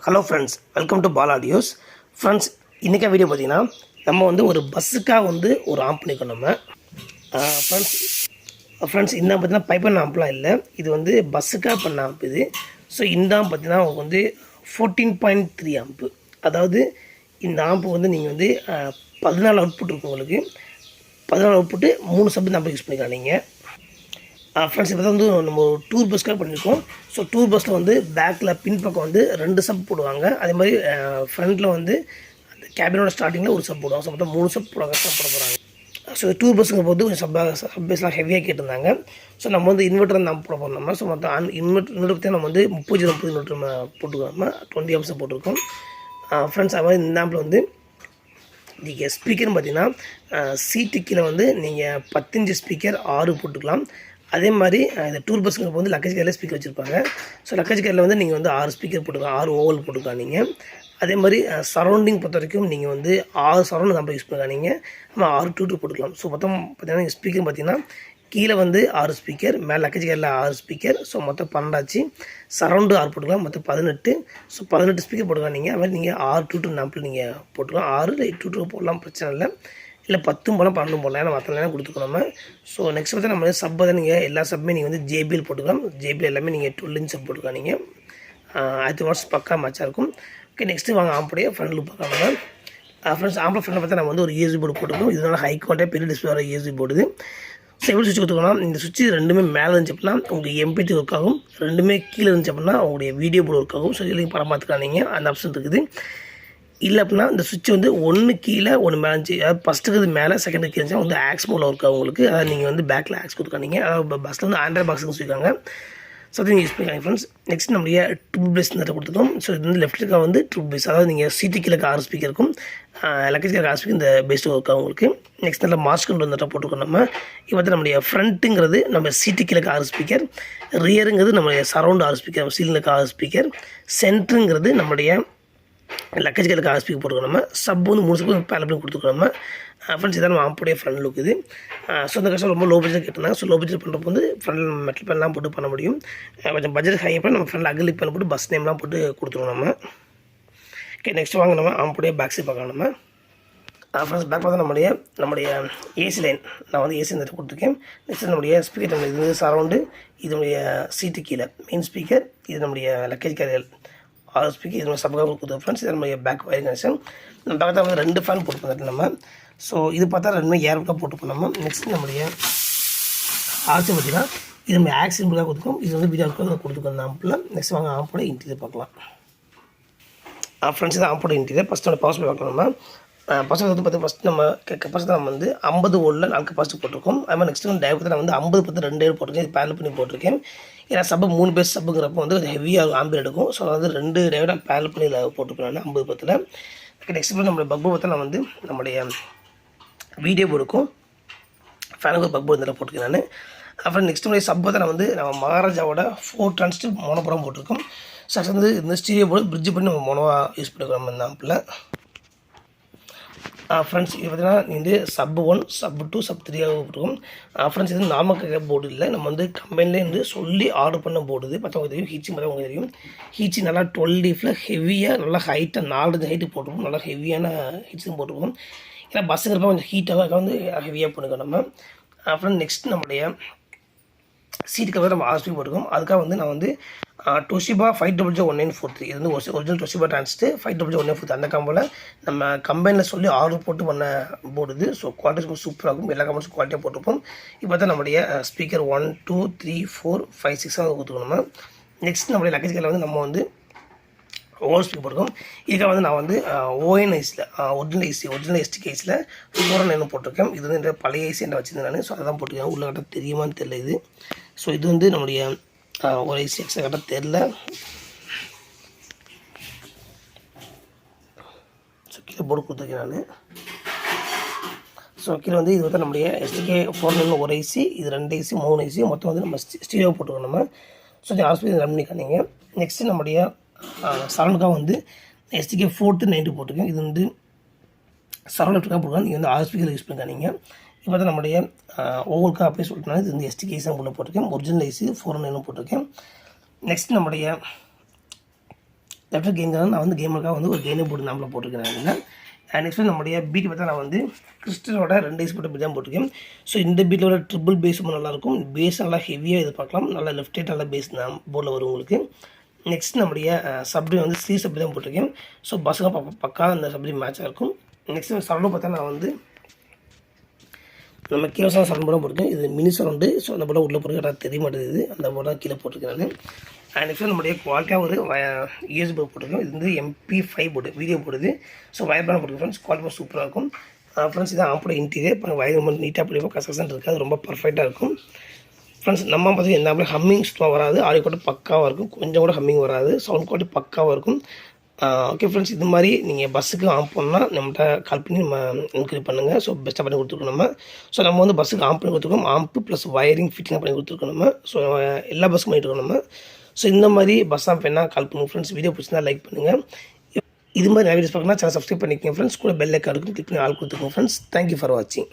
Hello friends, welcome to Paul audios. Friends, இன்றைக்கி video பார்த்தீங்கன்னா நம்ம வந்து ஒரு பஸ்ஸுக்காக வந்து ஒரு ஆம்ப் பண்ணிக்கோம் நம்ம. ஃப்ரெண்ட்ஸ் இந்த பார்த்தீங்கன்னா பைப்பன் ஆம்ப்லாம் இல்லை, இது வந்து பஸ்ஸுக்காக பண்ண ஆம்ப் இது. ஸோ இந்த ஆம்ப் பார்த்தீங்கன்னா உங்களுக்கு வந்து 14.3 ஆம்ப்பு. அதாவது இந்த ஆம்ப்பு வந்து நீங்கள் வந்து 14 அவுட்புட் இருக்கும் உங்களுக்கு. 14 அவுட்புட்டு 3 சப் ஆம்ப் யூஸ் பண்ணிக்கலாம் நீங்கள். ஃப்ரெண்ட்ஸ் இப்போ தான் வந்து நம்ம ஒரு டூர் பஸ்க்காக பண்ணியிருக்கோம். ஸோ டூர் பஸ்ஸில் வந்து பேக்கில் பின்பக்கம் வந்து 2 சப் போடுவாங்க. அதே மாதிரி ஃப்ரண்ட்டில் வந்து அந்த கேபினோட ஸ்டார்டிங்கில் ஒரு சப் போடுவாங்க. ஸோ மொத்தம் 3 சப் போட போகிறாங்க. ஸோ டூர் பஸ்ஸுங்க போது கொஞ்சம் சப் பேஸ்லாம் ஹெவியாக கேட்டிருந்தாங்க. ஸோ நம்ம வந்து இன்வெர்ட்டர் தான் போட போகிறோம் நம்ம. ஸோ மொத்தம் இன்வெர்ட்டர் பற்றி நம்ம வந்து 30 இன்வெர்ட்டர் நம்ம போட்டுருக்கோம். நம்ம 20 amps போட்டிருக்கோம். ஃப்ரெண்ட்ஸ் அது மாதிரி இந்த ஆம்பில் வந்து நீங்கள் ஸ்பீக்கர்னு பார்த்தீங்கன்னா சீட்டு கீழே வந்து நீங்கள் 10 இன்ச் ஸ்பீக்கர் 6 போட்டுக்கலாம். அதே மாதிரி இந்த டூர் பஸ்ஸுங்க வந்து லக்கேஜ் கேரில் ஸ்பீக்கர் வச்சுருப்பாங்க. ஸோ லக்கேஜ் கேரில் வந்து நீங்கள் வந்து 6 ஸ்பீக்கர் போட்டுக்கலாம், 6 ஓவல் போட்டுக்கலாம் நீங்கள். அதே மாதிரி சரௌண்டிங் பொறுத்த வரைக்கும் நீங்கள் வந்து 6 சரௌண்ட் நம்ம யூஸ் பண்ணலாம் நீங்கள். நம்ம 6 டூ போட்டுக்கலாம். ஸோ மொத்தம் பார்த்தீங்கன்னா ஸ்பீக்கர் பார்த்தீங்கன்னா கீழே வந்து 6 ஸ்பீக்கர், மேலே லக்கேஜ் கேரில் 6 ஸ்பீக்கர். ஸோ மொத்தம் 12 ஆச்சு. சரௌண்டு 6 போட்டுக்கலாம், மொத்தம் 18. ஸோ 18 ஸ்பீக்கர் போட்டுக்கலாம் நீங்கள். அது மாதிரி நீங்கள் 6 டூ ஆம்பிள் நீங்கள் போட்டுக்கலாம். 6 டூ போடலாம், பிரச்சனை இல்லை. இல்லை 10 போடலாம், 12 போடலாம். ஏன்னா மற்ற நேரம் கொடுத்துக்கணும் நம்ம. ஸோ நெக்ஸ்ட் பார்த்தா நம்ம சப் தான் நீங்கள் எல்லா சப்புமே நீங்கள் வந்து JBL போட்டுக்கலாம். JBL எல்லாமே நீங்கள் 12 இன்ச் சப் போட்டுக்கலாம் நீங்கள். 1000 வாட்ஸ் பக்கா மேட்சாக இருக்கும். ஓகே, நெக்ஸ்ட்டு வாங்க ஆம்புடைய ஃப்ரண்ட் லூப் பார்க்காம. ஃப்ரெண்ட்ஸ் ஆம்பிள் ஃப்ரெண்டில் பார்த்தா நம்ம வந்து ஒரு USB போர்டு போட்டுக்கணும். இதனால ஹை குவாலிட்டியாக பெரிய டிஸ்பிளே வர USB போர்டு. ஸோ எப்படி சுவிட்ச் கொடுத்துக்கணும், இந்த சுவிட்ச் ரெண்டுமே மேலே இருந்துச்சு அப்படின்னா உங்களுக்கு MP3 ஒர்க் ஆகும். ரெண்டுமே கீழே இருந்துச்சு அப்படின்னா உங்களுடைய வீடியோ போர்டு ஒர்க் ஆகும். ஸோ இதுலேயும் படம் பார்த்துக்கலாம் நீங்கள், அந்த ஆப்ஷன் இருக்குது. இல்லை அப்படின்னா இந்த சுவிட்ச் வந்து ஒன்று கீழே ஒன்று மேலே இருந்துச்சு, அதாவது ஃபஸ்ட்டுக்கு மேலே செகண்டுக்கு கீழே வந்து ஆக்ஸ் மோடில் ஒர்க் ஆகும் உங்களுக்கு. அதாவது நீங்கள் வந்து பேக்கில் ஆக்ஸ் கொடுத்துக்கானீங்க. அதாவது பஸ்ஸில் வந்து ஆண்ட்ராய்ட் பாக்ஸுன்னு சொல்லியிருக்காங்க. ஸோ அதை நீங்கள் யூஸ் பண்ணிக்கலாம் ஃப்ரெண்ட்ஸ். நெக்ஸ்ட் நம்மளுடைய ட்ரிபிள் பேஸ் இந்த கொடுத்துருக்கோம். ஸோ இது வந்து லெஃப்ட்டுக்காக வந்து ட்ரிபிள் பேஸ், அதாவது நீங்கள் சீட்டு கீழே 6 ஸ்பீக்கர் இருக்கும், லக்கேஜ் 6 ஸ்பீக்கர் இந்த பேஸ்ட் ஒர்க் ஆகும் உங்களுக்கு. நெக்ஸ்ட் நல்ல மாஸ்க் கொண்டு வந்துட்டு போட்டுருக்கோம் நம்ம. இப்போ வந்து நம்மளுடைய ஃப்ரண்ட்டுங்கிறது நம்ம சீட்டு கீழே 6 ஸ்பீக்கர், ரியருங்கிறது நம்மளுடைய சரௌண்ட் 6 ஸ்பீக்கர், சீலில் 6 ஸ்பீக்கர், சென்ட்ருங்கிறது நம்மளுடைய லக்கேஜ் கேருக்கு 6 ஸ்பீக்கர் போட்டுருக்கோம் நம்ம. சப் வந்து 3 ஸ்பீக்கர் பேனல் பண்ணி கொடுத்துருக்கோம் நம்ம. ஃப்ரெண்ட்ஸ் இதான் நம்ம ஆம்புடைய ஃப்ரண்ட் லுக் இது. ஸோ இந்த கஷ்டம் ரொம்ப லோ பட்ஜெட் கேட்டிருந்தாங்க. ஸோ லோ பட்ஜெட் பண்ணுறப்போ வந்து ஃப்ரண்ட் மெட்டல் பேனெலாம் போட்டு பண்ண முடியும். கொஞ்சம் பட்ஜெட் ஹை பண்ணி நம்ம ஃப்ரண்டில் அக்ரிலிக் பேனல் போட்டு பஸ் நேம்லாம் போட்டு கொடுத்துருவோம் நம்ம. ஓகே, நெக்ஸ்ட் வாங்க நம்ம ஆம்புடைய பேக் சைட் பார்க்கலாம் நம்ம. ஃப்ரெண்ட்ஸ் பேக் பார்த்தா நம்முடைய ஏசி லைன் நான் வந்து ஏசி இந்த கொடுத்துருக்கேன். நெக்ஸ்ட் நம்முடைய ஸ்பீக்கர் இது வந்து சரௌண்டு, இதனுடைய சீட்டு கீழே மெயின் ஸ்பீக்கர், இது நம்முடைய லக்கேஜ் கேரியர் 6 ஸ்பீக்கர், இது சப்காக கொடுக்குது ஃப்ரெண்ட்ஸ். இது நம்மளுடைய பேக் வயர் கனெக்ஷன். நம்ம பேக்கில் வந்து 2 ஃபேன் போட்டுப்போம் நம்ம. ஸோ இது பார்த்தா 2 ஏர்புக்காக போட்டுப்போம் நம்ம. நெக்ஸ்ட் நம்மளுடைய ஆர்சி பார்த்தீங்கன்னா இது நம்ம ஆக்சிடென்ட்காக கொடுத்துக்கோம். இது வந்து வீடியோக்காக கொடுத்துக்கோம் இந்த ஆம்பில். நெக்ஸ்ட் வாங்க ஆம்போட இன்டீரியர் பார்க்கலாம். ஃப்ரெண்ட்ஸ் தான் ஆம்போட இன்டீரியர். ஃபஸ்ட்டோட பவர் சப்ளை பார்க்கலாம் நம்ம. ஃபஸ்ட்டு வந்து பார்த்து ஃபஸ்ட் நம்ம கெப்பாசிட்டி நம்ம வந்து 50 வோல்ட்டில் 4 கெப்பாசிட்டி போட்டிருக்கோம். அது மாதிரி நெக்ஸ்ட் வந்து டேரக்ட் நான் வந்து 50 2 போட்டிருக்கேன். இது பேனல் பண்ணி போட்டிருக்கேன். ஏன்னா சப்பு 3 பேஸ் சப்புங்கிறப்போ வந்து ஹெவியாக ஆம்பியர் எடுக்கும். ஸோ நான் வந்து 2 டேரக்டாக பேனல் பண்ணி போட்டுருப்பேன் நான் 50 ஓகே, நெக்ஸ்ட் நம்மளுடைய பக் போர்டு பார்த்தா நான் வந்து நம்மளுடைய வீடியோ போர்டுக்கும் ஃபேனுக்கு ஒரு பக் போர்டு இதில் போட்டுருக்கேன் நான். அப்புறம் நெக்ஸ்ட் நம்மளுடைய சப் பார்த்தா நான் வந்து நம்ம மகாராஜாவோட 4 டிரான்ஸ்டில் மோனோபுரம் போட்டிருக்கோம். ஸோ வந்து இந்த ஸ்டீரியோ போர்டு பிரிட்ஜ் பண்ணி நம்ம மோனோவாக யூஸ் பண்ணிக்கிறோம் இந்த ஆம்பில். ஃப்ரெண்ட்ஸ் இது பார்த்தீங்கன்னா இது சப் 1, சப் 2, சப் 3 இருக்கும். ஃப்ரெண்ட்ஸ் இது நார்மல் கேட்குற போர்டு இல்லை, நம்ம வந்து கம்பெனிலே வந்து சொல்லி ஆர்டர் பண்ண போர்டு இது. பார்த்தவங்க தெரியும், ஹீச்சி பார்த்தா உங்களுக்கு தெரியும். ஹீச்சி நல்லா 12 லீஃபில் ஹெவியாக நல்லா ஹைட்டாக 4 ஹைட்டு போட்டிருப்போம். நல்லா ஹெவியான ஹீட்ஸும் போட்டிருப்போம். ஏன்னா பஸ்ஸுங்கிறப்ப கொஞ்சம் ஹீட்டாக வந்து ஹெவியாக பண்ணிக்கோம் நம்ம. அப்புறம் நெக்ஸ்ட் நம்மளுடைய சீட்டுக்காக நம்ம 6 ஸ்பீக்கர் போட்டிருக்கோம். அதுக்காக வந்து நான் வந்து டொஷிபா 5001943 இது வந்து ஒரிஜினல் டொஷிபா டிரான்ஸ்ட்டு 5001943 அந்த காம்போவில் நம்ம கம்பெனியில் சொல்லி ஆர்டர் போட்டு பண்ண போர்டு இது. ஸோ குவாலிட்டி ரொம்ப சூப்பராக இருக்கும். எல்லா கம்பெனிஸும் குவாலிட்டியாக போட்டிருப்போம். இப்போ தான் நம்மளுடைய ஸ்பீக்கர் 1 2 3 4 5 6 கொடுத்துருக்கோம் நம்ம. நெக்ஸ்ட் நம்மளுடைய லக்கேஜ் கேரில் வந்து நம்ம வந்து ஓவர் ஸ்பீக்கர் போட்டிருக்கோம். இதுக்காக வந்து நான் வந்து ONIஸில் ஒரிஜினல் STKஸில் 409 போட்டிருக்கேன். இது வந்து இந்த பழைய ஐசி என்ன வச்சுருந்தேன் நான். ஸோ அதான் போட்டிருக்கேன். உள்ள கட்ட தெரியுமான்னு தெரியல இது. ஸோ இது வந்து நம்மளுடைய ஒரு ஐசி எக்ஸ்ட்ரா கட்ட தெரில. ஸோ கீழே போர்டு கொடுத்துருக்கேன் நான். ஸோ கீழே வந்து இது வந்து நம்மளுடைய STK 409 ஒரு ஐசி, இது 2 ஐசி 3 ஐசி மொத்தம் வந்து நம்ம ஸ்டீரியோ போட்டுருக்கோம் நம்ம. ஸோ இந்த ஹாஸ்பிட்டல் ரன் பண்ணிக்கானீங்க. நெக்ஸ்ட்டு நம்மளுடைய சரௌண்டுக்காக வந்து STK 490 போட்டிருக்கேன். இது வந்து சரௌண்டுக்காக போட்டுருக்கேன். நீங்கள் வந்து 6 ஸ்பீக்கர் யூஸ் பண்ணிக்கானீங்க. இப்போ தான் நம்மளுடைய ஓவருக்காக அப்படியே சொல்லிட்டுனா இது வந்து STK தான் உள்ள போட்டிருக்கேன். ஒரிஜினல் ஐசி 409 போட்டிருக்கேன். நெக்ஸ்ட் நம்மளுடைய லெஃப்ட் கெயின்காக நான் வந்து கேமுக்காக வந்து ஒரு கெயினு போட்டு நாம்பில் போட்டிருக்கேன். நெக்ஸ்ட் நம்முடைய பீட் பார்த்தா நான் வந்து கிறிஸ்டலோட 2 ஐஸ் போட்டு பீட் தான் போட்டிருக்கேன். ஸோ இந்த பீட்டோட ட்ரிபிள் பேஸ் ரொம்ப நல்லாயிருக்கும். பேஸ் நல்லா ஹெவியாக எதிர்பார்க்கலாம். நல்லா லெஃப்ட் ஹேட் நல்லா பேஸ் தான் போர்டில் வரும் உங்களுக்கு. நெக்ஸ்ட் நம்முடைய சப்ரி வந்து சி சப்ரி தான் போட்டிருக்கேன். ஸோ பஸ்ஸுங்க பக்கா அந்த சப்ரி மேட்சாக இருக்கும். நெக்ஸ்ட் சரௌண்டு பார்த்தா நான் வந்து நம்ம கேவசாக சரௌண்ட் போட போட்டிருக்கேன். இது மினி சரௌண்டு. ஸோ அந்த போட உள்ளே போட்டுருக்கேன் தெரிய மாட்டேங்குது. அந்த போட கீழே போட்டிருக்கேன் நான். நெக்ஸ்ட் நம்முடைய குவாலிட்டியாக ஒரு யூஎஸ்பி போட்டிருக்கோம். இது வந்து MP5 போர்டு வீடியோ போடுது. ஸோ வயர் பேண்ட் போட்டிருக்கேன் ஃப்ரெண்ட்ஸ். குவாலிட்டி சூப்பராக இருக்கும் ஃப்ரெண்ட்ஸ். இதான் ஆம்போட இன்டீரியர். இப்போ வயர் ரொம்ப நீட்டாக போடுவோம். கசகசன் இருக்குது. அது ரொம்ப பர்ஃபெக்டாக இருக்கும் ஃப்ரெண்ட்ஸ். நம்ம பார்த்தீங்கன்னா எந்த ஆம்பில் ஹம்மிங் சுத்தமாக வராது. ஆடியோ குவாலிட்டி பக்காவாக இருக்கும். கொஞ்சம் கூட ஹம்மிங் வராது. சவுண்ட் குவாலிட்டி பக்காவாக இருக்கும். ஓகே ஃப்ரெண்ட்ஸ், இது மாதிரி நீங்கள் பஸ்ஸுக்கு ஆன் பண்ணால் நம்மகிட்ட கால் பண்ணி நம்ம என்கொயரி பண்ணுங்கள். ஸோ பெஸ்ட்டாக பண்ணி கொடுத்துருக்கோம் நம்ம. ஸோ நம்ம வந்து பஸ்ஸுக்கு ஆன் பண்ணி கொடுத்துருக்கோம். ஆம்பு ப்ளஸ் வயரிங் ஃபிட்டிங் பண்ணி கொடுத்துருக்கோம் நம்ம. ஸோ எல்லா பஸ்ஸும் பண்ணிட்டு இருக்கோம் நம்ம. ஸோ இந்த மாதிரி பஸ் ஆன் பண்ணால் கால் பண்ணுங்கள் ஃப்ரெண்ட்ஸ். வீடியோ பிடிச்சிருந்தா லைக் பண்ணுங்கள். இது மாதிரி நிறைய வீடியோஸ் பார்க்கணும்னா சேனல் சப்ஸ்கிரைப் பண்ணிக்கோங்க ஃப்ரெண்ட்ஸ். கூட பெல் ஐக்கான் இருக்கும். கிளிக் பண்ணி ஆள் கொடுத்துக்கோங்க ஃப்ரெண்ட்ஸ். தேங்க்யூ ஃபார் வாட்சிங்.